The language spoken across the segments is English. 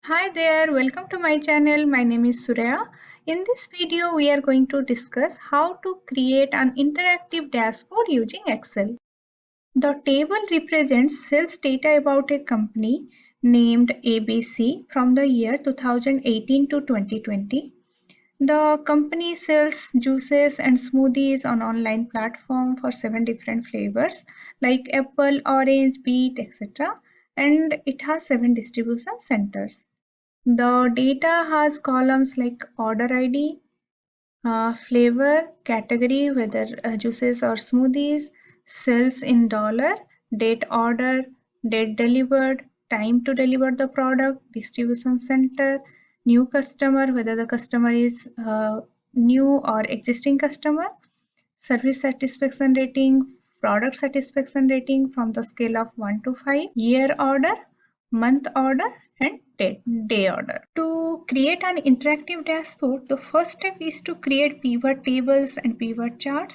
Hi there, welcome to my channel. My name is Surya. In this video, we are going to discuss how to create an interactive dashboard using Excel. The table represents sales data about a company named ABC from the year 2018 to 2020. The company sells juices and smoothies on online platform for 7 different flavors like apple, orange, beet, etc. And it has 7 distribution centers. The data has columns like order ID, flavor, category, whether juices or smoothies, sales in dollar, date order, date delivered, time to deliver the product, distribution center, new customer, whether the customer is new or existing customer, service satisfaction rating, product satisfaction rating from the scale of 1 to 5, year order, month order, and day order. To create an interactive dashboard, the first step is to create pivot tables and pivot charts.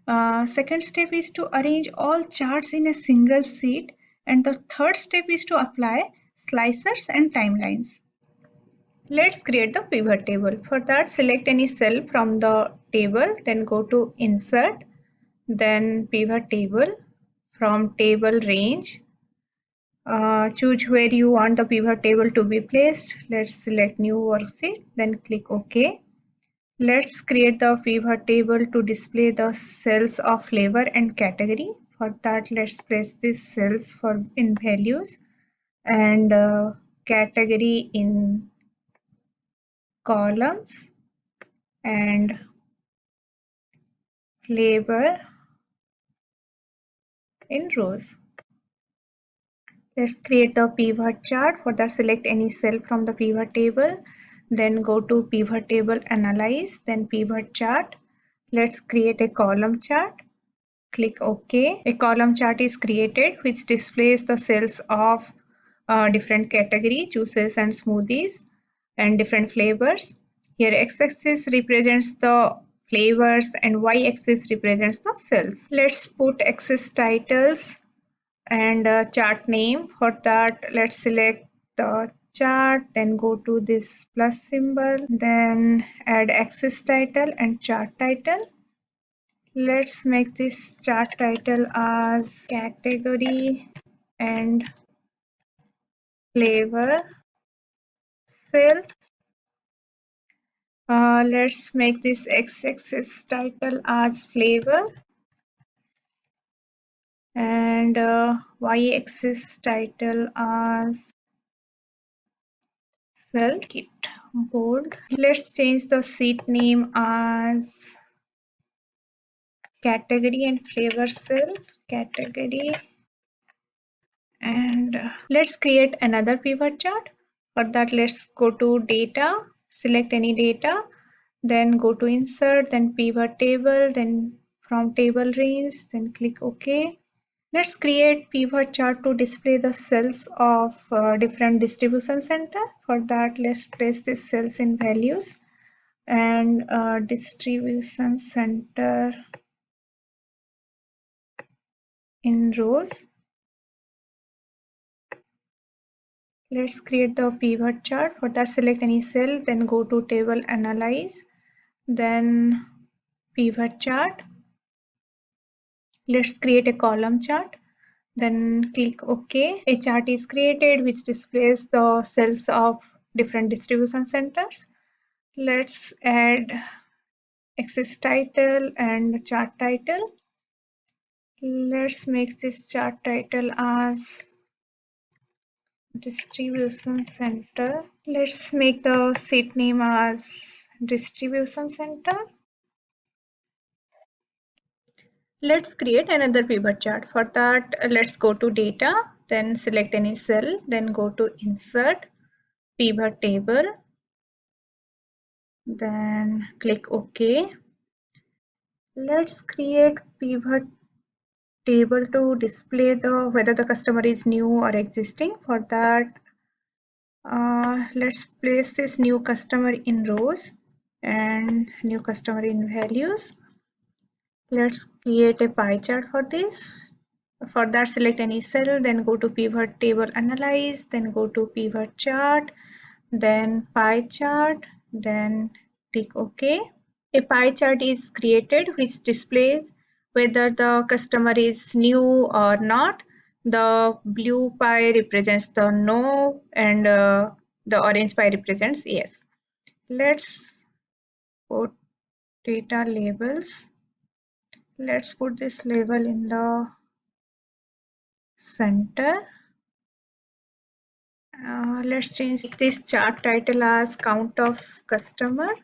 Second step is to arrange all charts in a single sheet, and the third step is to apply slicers and timelines. Let's create the pivot table. For that, select any cell from the table, then go to Insert, then Pivot Table. From Table Range, choose where you want the pivot table to be placed. Let's select New Worksheet, then click OK. Let's create the pivot table to display the cells of flavor and category. For that, let's place these cells in values and category in columns and flavor in rows. Let's create the pivot chart. For that, select any cell from the pivot table, then go to pivot table analyze, then pivot chart. Let's create a column chart. Click OK. A column chart is created which displays the cells of different category, juices and smoothies, and different flavors. Here x-axis represents the flavors and y-axis represents the cells. Let's put axis titles and chart name. For that, let's select the chart, then go to this plus symbol, then add axis title and chart title. Let's make this chart title as category and flavor sales. Let's make this x-axis title as flavor and y-axis title as cell kit. Bold. Let's change the sheet name as category and flavor cell. Category and let's create another pivot chart. For that, let's go to data, select any data, then go to insert, then pivot table, then from table range, then click OK. Let's create pivot chart to display the cells of different distribution center. For that, let's place these cells in values and distribution center in rows. Let's create the pivot chart. For that, select any cell, then go to table analyze, then pivot chart. Let's create a column chart, then click OK. A chart is created which displays the cells of different distribution centers. Let's add axis title and chart title. Let's make this chart title as distribution center. Let's make the sheet name as distribution center. Let's create another pivot chart. For that, let's go to data, then select any cell, then go to insert, pivot table, then click OK. Let's create pivot table to display whether the customer is new or existing. For that, let's place this new customer in rows and new customer in values. Let's create a pie chart for this. For that, select any cell, then go to pivot table analyze, then go to pivot chart, then pie chart, then click OK. A pie chart is created which displays whether the customer is new or not. The blue pie represents the no, and the orange pie represents yes. Let's put data labels. Let's put this label in the center. Let's change this chart title as count of customer.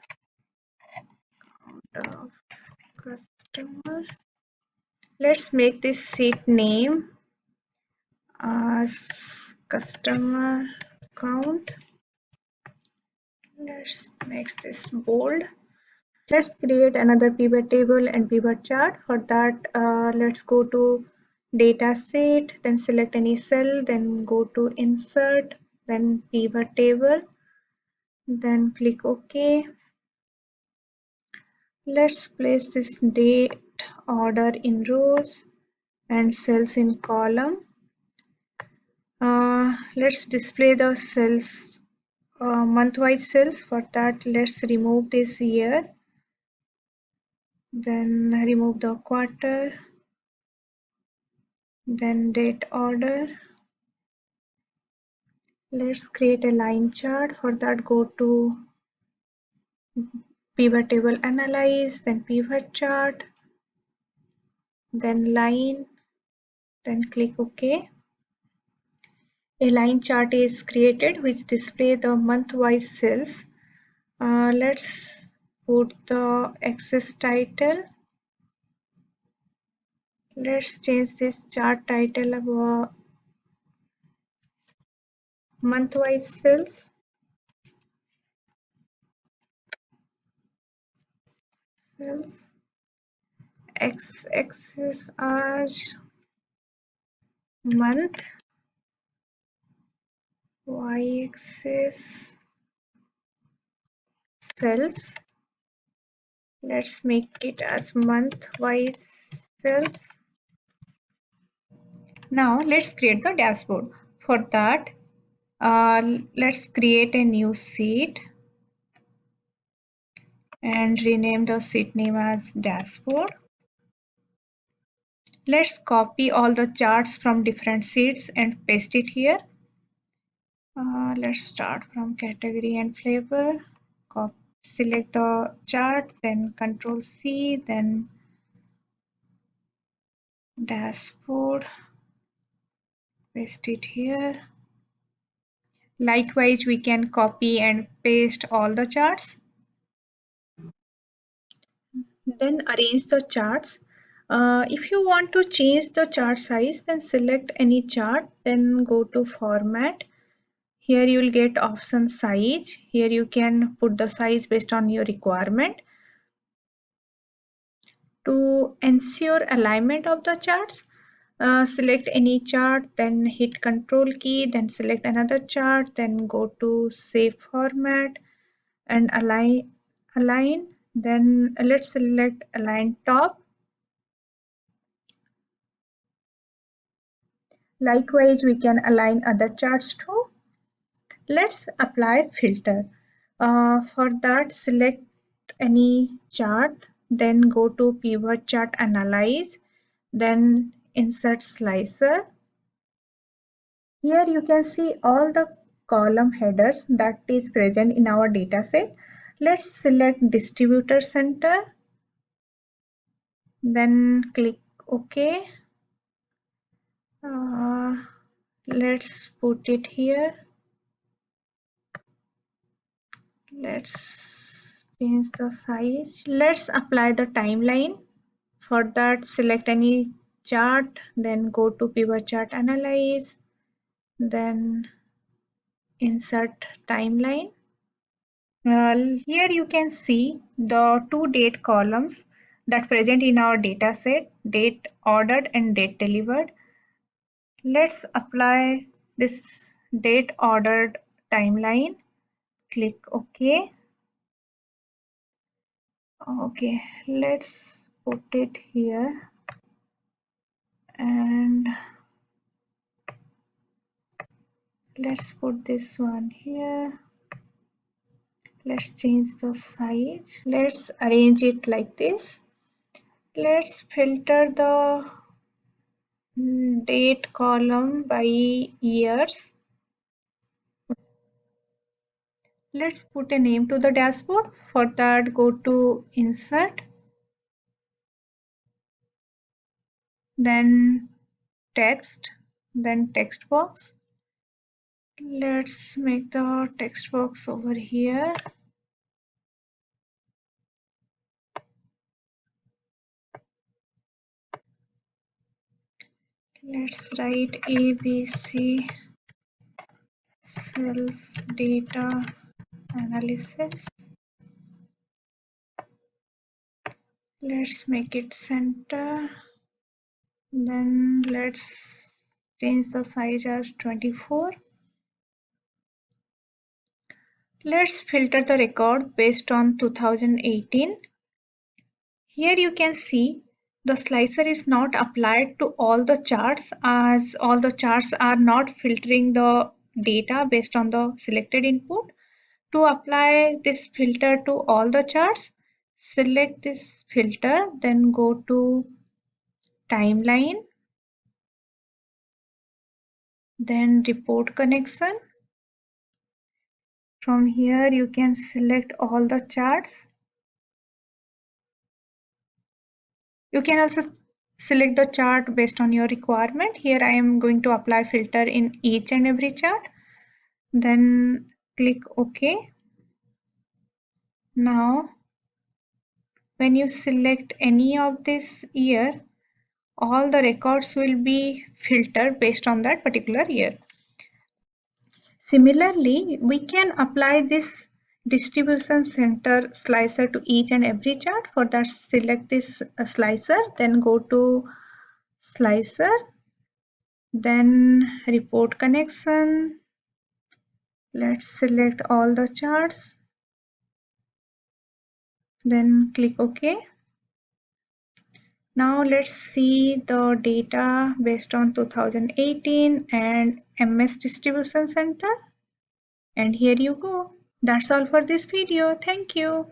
Count of customer. Let's make this sheet name as customer count. Let's make this bold. Let's create another pivot table and pivot chart. For that, let's go to data set, then select any cell, then go to insert, then pivot table, then click OK. Let's place this date order in rows and cells in column. Let's display the cells, month-wise cells. For that, let's remove this year, then remove the quarter, then date order. Let's create a line chart. For that, go to pivot table analyze, then pivot chart, then line, then click OK. A line chart is created which display the month-wise cells. Let's put the axis title. Let's change this chart title of month-wise cells. X-axis as month, y-axis cells. Let's make it as month-wise cells. Now let's create the dashboard. For that, let's create a new sheet and rename the sheet name as dashboard. Let's copy all the charts from different sheets and paste it here. Let's start from category and flavor. Select the chart, then Control C, then dashboard, paste it here. Likewise, we can copy and paste all the charts. Then arrange the charts. If you want to change the chart size, then select any chart, then go to format. Here you will get option size. Here you can put the size based on your requirement. To ensure alignment of the charts, select any chart, then hit Control key, then select another chart, then go to Save Format and align. Then let's select Align Top. Likewise, we can align other charts too. Let's apply filter. For that, select any chart, then go to Pivot Chart Analyze, then insert Slicer. Here you can see all the column headers that is present in our dataset. Let's select Distributor Center, then click OK. Let's put it here. Let's change the size. Let's apply the timeline. For that, select any chart, then go to Pivot Chart Analyze, then insert timeline. Here you can see the two date columns that present in our data set, date ordered and date delivered. Let's apply this date ordered timeline. Click OK. Okay, let's put it here and let's put this one here. Let's change the size. Let's arrange it like this. Let's filter the date column by years. Let's put a name to the dashboard. For that, go to Insert, then Text, then Text box. Let's make the text box over here. Let's write ABC sales data analysis. Let's make it center. Then let's change the size as 24. Let's filter the record based on 2018. Here you can see the slicer is not applied to all the charts, as all the charts are not filtering the data based on the selected input. To apply this filter to all the charts, select this filter, then go to timeline, then report connection. From here you can select all the charts. You can also select the chart based on your requirement. Here I am going to apply filter in each and every chart. Then click OK. Now when you select any of this year, all the records will be filtered based on that particular year. Similarly, we can apply this distribution center slicer to each and every chart. For that, select this slicer, then go to slicer, then report connection. Let's select all the charts, then click OK. Now let's see the data based on 2018 and MS Distribution Center. And here you go. That's all for this video. Thank you.